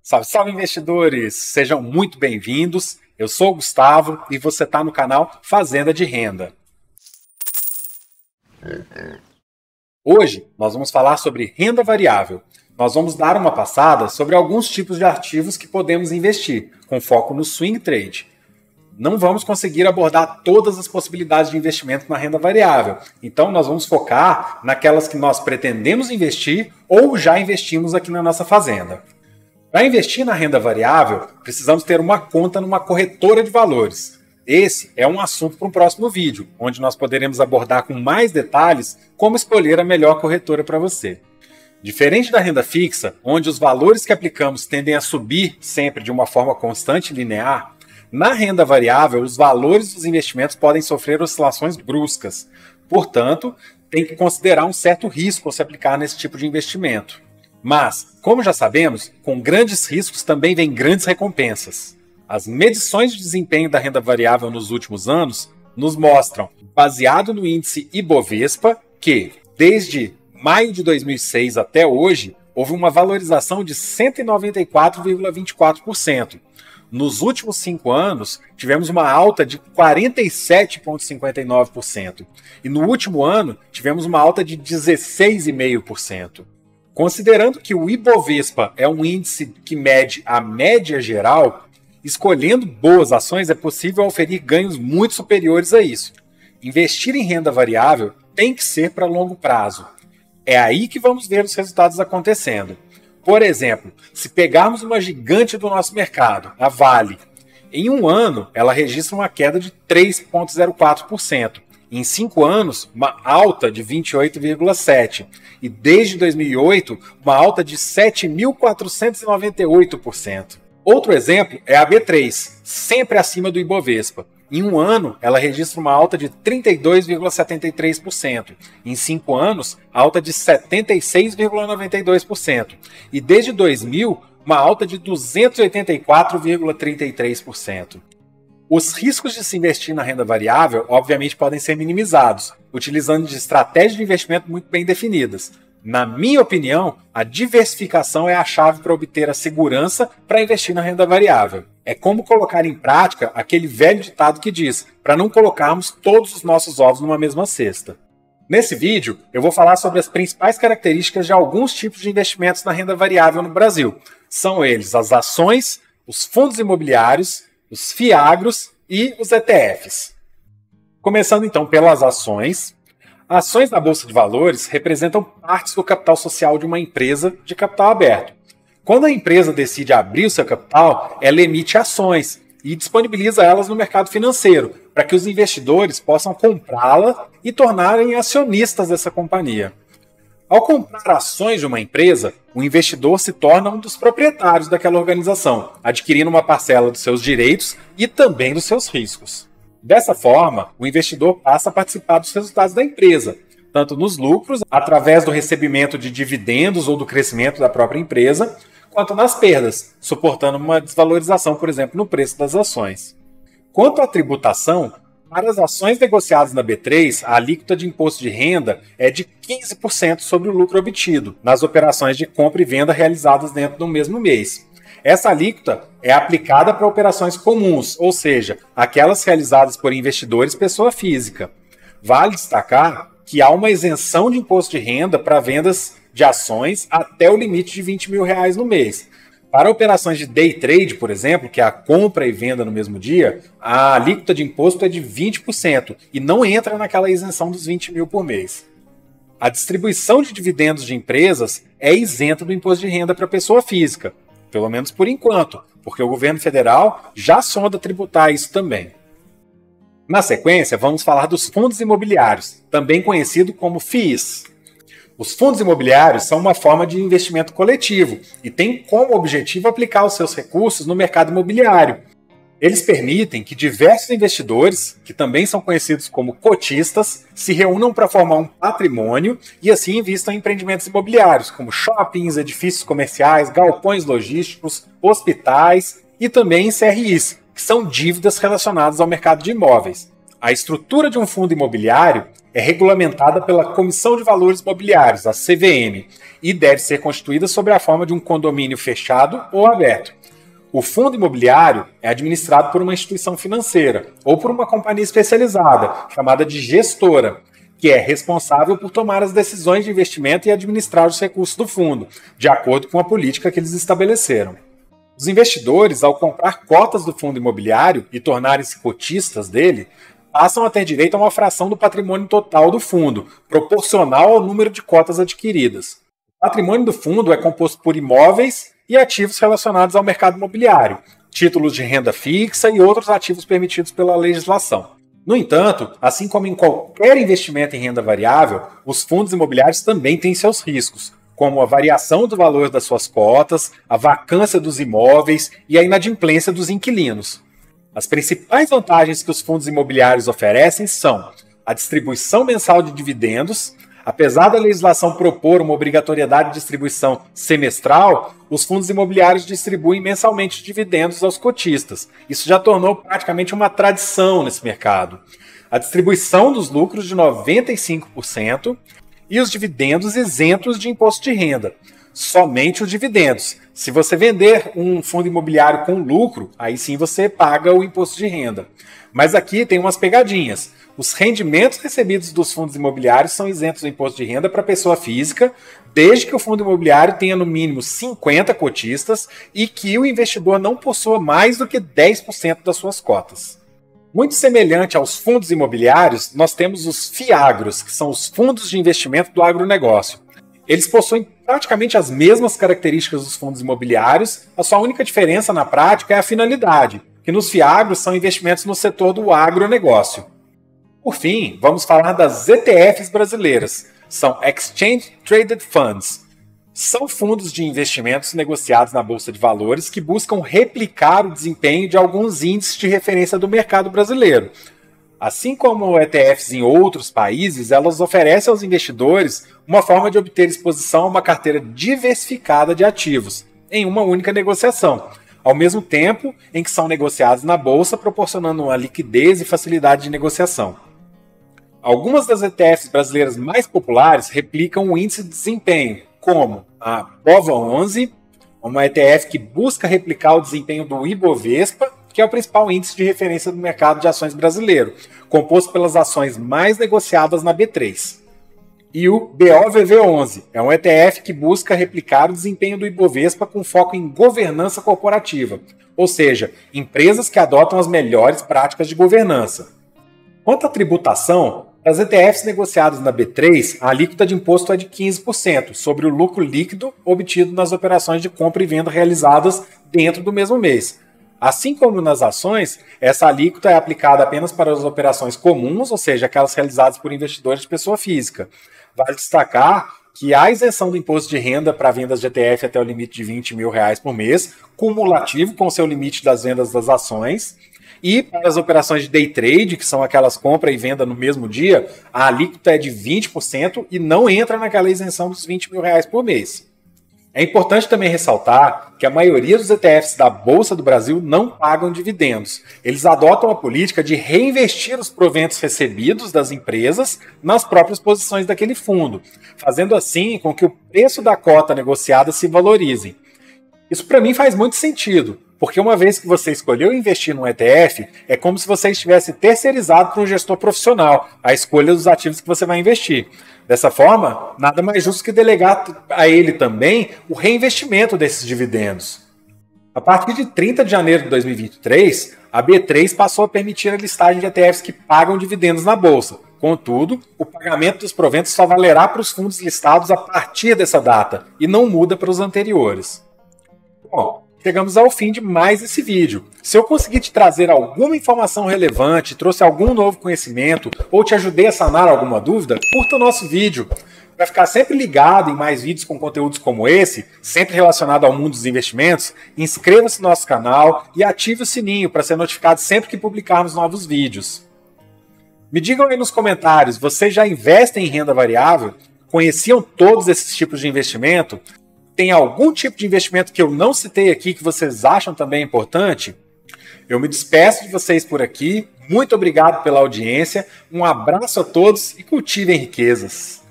Salve, salve investidores! Sejam muito bem-vindos. Eu sou o Gustavo e você está no canal Fazenda de Renda. Hoje nós vamos falar sobre renda variável. Nós vamos dar uma passada sobre alguns tipos de ativos que podemos investir, com foco no swing trade. Não vamos conseguir abordar todas as possibilidades de investimento na renda variável, então nós vamos focar naquelas que nós pretendemos investir ou já investimos aqui na nossa fazenda. Para investir na renda variável, precisamos ter uma conta numa corretora de valores. Esse é um assunto para um próximo vídeo, onde nós poderemos abordar com mais detalhes como escolher a melhor corretora para você. Diferente da renda fixa, onde os valores que aplicamos tendem a subir sempre de uma forma constante e linear, na renda variável os valores dos investimentos podem sofrer oscilações bruscas. Portanto, tem que considerar um certo risco ao se aplicar nesse tipo de investimento. Mas, como já sabemos, com grandes riscos também vem grandes recompensas. As medições de desempenho da renda variável nos últimos anos nos mostram, baseado no índice Ibovespa, que, desde maio de 2006 até hoje, houve uma valorização de 194,24%. Nos últimos 5 anos, tivemos uma alta de 47,59%. E no último ano, tivemos uma alta de 16,5%. Considerando que o Ibovespa é um índice que mede a média geral, escolhendo boas ações é possível oferir ganhos muito superiores a isso. Investir em renda variável tem que ser para longo prazo. É aí que vamos ver os resultados acontecendo. Por exemplo, se pegarmos uma gigante do nosso mercado, a Vale, em um ano ela registra uma queda de 3,04%. Em 5 anos, uma alta de 28,7%. E desde 2008, uma alta de 7.498%. Outro exemplo é a B3, sempre acima do Ibovespa. Em um ano, ela registra uma alta de 32,73%. Em 5 anos, alta de 76,92%. E desde 2000, uma alta de 284,33%. Os riscos de se investir na renda variável, obviamente, podem ser minimizados, utilizando de estratégias de investimento muito bem definidas. Na minha opinião, a diversificação é a chave para obter a segurança para investir na renda variável. É como colocar em prática aquele velho ditado que diz, para não colocarmos todos os nossos ovos numa mesma cesta. Nesse vídeo, eu vou falar sobre as principais características de alguns tipos de investimentos na renda variável no Brasil. São eles as ações, os fundos imobiliários, os FIAGROS e os ETFs. Começando então pelas ações. Ações na Bolsa de Valores representam partes do capital social de uma empresa de capital aberto. Quando a empresa decide abrir o seu capital, ela emite ações e disponibiliza elas no mercado financeiro, para que os investidores possam comprá-la e tornarem acionistas dessa companhia. Ao comprar ações de uma empresa, o investidor se torna um dos proprietários daquela organização, adquirindo uma parcela dos seus direitos e também dos seus riscos. Dessa forma, o investidor passa a participar dos resultados da empresa, tanto nos lucros, através do recebimento de dividendos ou do crescimento da própria empresa, quanto nas perdas, suportando uma desvalorização, por exemplo, no preço das ações. Quanto à tributação, para as ações negociadas na B3, a alíquota de imposto de renda é de 15% sobre o lucro obtido nas operações de compra e venda realizadas dentro do mesmo mês. Essa alíquota é aplicada para operações comuns, ou seja, aquelas realizadas por investidores pessoa física. Vale destacar que há uma isenção de imposto de renda para vendas de ações até o limite de R$20 mil no mês. Para operações de day trade, por exemplo, que é a compra e venda no mesmo dia, a alíquota de imposto é de 20% e não entra naquela isenção dos 20 mil por mês. A distribuição de dividendos de empresas é isenta do imposto de renda para pessoa física, pelo menos por enquanto, porque o governo federal já sonda tributar isso também. Na sequência, vamos falar dos fundos imobiliários, também conhecido como FIIs. Os fundos imobiliários são uma forma de investimento coletivo e têm como objetivo aplicar os seus recursos no mercado imobiliário. Eles permitem que diversos investidores, que também são conhecidos como cotistas, se reúnam para formar um patrimônio e assim investam em empreendimentos imobiliários, como shoppings, edifícios comerciais, galpões logísticos, hospitais e também em CRIs, que são dívidas relacionadas ao mercado de imóveis. A estrutura de um fundo imobiliário é regulamentada pela Comissão de Valores Mobiliários, a CVM, e deve ser constituída sob a forma de um condomínio fechado ou aberto. O fundo imobiliário é administrado por uma instituição financeira ou por uma companhia especializada, chamada de gestora, que é responsável por tomar as decisões de investimento e administrar os recursos do fundo, de acordo com a política que eles estabeleceram. Os investidores, ao comprar cotas do fundo imobiliário e tornarem-se cotistas dele, passam a ter direito a uma fração do patrimônio total do fundo, proporcional ao número de cotas adquiridas. O patrimônio do fundo é composto por imóveis e ativos relacionados ao mercado imobiliário, títulos de renda fixa e outros ativos permitidos pela legislação. No entanto, assim como em qualquer investimento em renda variável, os fundos imobiliários também têm seus riscos, como a variação do valor das suas cotas, a vacância dos imóveis e a inadimplência dos inquilinos. As principais vantagens que os fundos imobiliários oferecem são a distribuição mensal de dividendos. Apesar da legislação propor uma obrigatoriedade de distribuição semestral, os fundos imobiliários distribuem mensalmente dividendos aos cotistas. Isso já tornou praticamente uma tradição nesse mercado. A distribuição dos lucros de 95% e os dividendos isentos de imposto de renda. Somente os dividendos. Se você vender um fundo imobiliário com lucro, aí sim você paga o imposto de renda. Mas aqui tem umas pegadinhas. Os rendimentos recebidos dos fundos imobiliários são isentos do imposto de renda para pessoa física, desde que o fundo imobiliário tenha no mínimo 50 cotistas e que o investidor não possua mais do que 10% das suas cotas. Muito semelhante aos fundos imobiliários, nós temos os FIAGROS, que são os fundos de investimento do agronegócio. Eles possuem praticamente as mesmas características dos fundos imobiliários, a sua única diferença na prática é a finalidade, que nos FIAGROS são investimentos no setor do agronegócio. Por fim, vamos falar das ETFs brasileiras. São Exchange Traded Funds. São fundos de investimentos negociados na Bolsa de Valores que buscam replicar o desempenho de alguns índices de referência do mercado brasileiro. Assim como ETFs em outros países, elas oferecem aos investidores uma forma de obter exposição a uma carteira diversificada de ativos, em uma única negociação, ao mesmo tempo em que são negociados na Bolsa, proporcionando uma liquidez e facilidade de negociação. Algumas das ETFs brasileiras mais populares replicam o índice de desempenho, como a BOVA11, uma ETF que busca replicar o desempenho do Ibovespa, que é o principal índice de referência do mercado de ações brasileiro, composto pelas ações mais negociadas na B3. E o BOVV11 é um ETF que busca replicar o desempenho do Ibovespa com foco em governança corporativa, ou seja, empresas que adotam as melhores práticas de governança. Quanto à tributação, as ETFs negociadas na B3, a alíquota de imposto é de 15% sobre o lucro líquido obtido nas operações de compra e venda realizadas dentro do mesmo mês. Assim como nas ações, essa alíquota é aplicada apenas para as operações comuns, ou seja, aquelas realizadas por investidores de pessoa física. Vale destacar que há isenção do imposto de renda para vendas de ETF até o limite de R$20 mil por mês, cumulativo com o seu limite das vendas das ações. E para as operações de day trade, que são aquelas compra e venda no mesmo dia, a alíquota é de 20% e não entra naquela isenção dos R$20 mil por mês. É importante também ressaltar que a maioria dos ETFs da Bolsa do Brasil não pagam dividendos. Eles adotam a política de reinvestir os proventos recebidos das empresas nas próprias posições daquele fundo, fazendo assim com que o preço da cota negociada se valorize. Isso para mim faz muito sentido, porque uma vez que você escolheu investir num ETF, é como se você estivesse terceirizado para um gestor profissional a escolha dos ativos que você vai investir. Dessa forma, nada mais justo que delegar a ele também o reinvestimento desses dividendos. A partir de 30 de janeiro de 2023, a B3 passou a permitir a listagem de ETFs que pagam dividendos na Bolsa. Contudo, o pagamento dos proventos só valerá para os fundos listados a partir dessa data e não muda para os anteriores. Bom, chegamos ao fim de mais esse vídeo. Se eu conseguir te trazer alguma informação relevante, trouxe algum novo conhecimento ou te ajudei a sanar alguma dúvida, curta o nosso vídeo. Para ficar sempre ligado em mais vídeos com conteúdos como esse, sempre relacionado ao mundo dos investimentos, inscreva-se no nosso canal e ative o sininho para ser notificado sempre que publicarmos novos vídeos. Me digam aí nos comentários, vocês já investem em renda variável? Conheciam todos esses tipos de investimento? Tem algum tipo de investimento que eu não citei aqui que vocês acham também importante? Eu me despeço de vocês por aqui. Muito obrigado pela audiência, um abraço a todos e cultivem riquezas.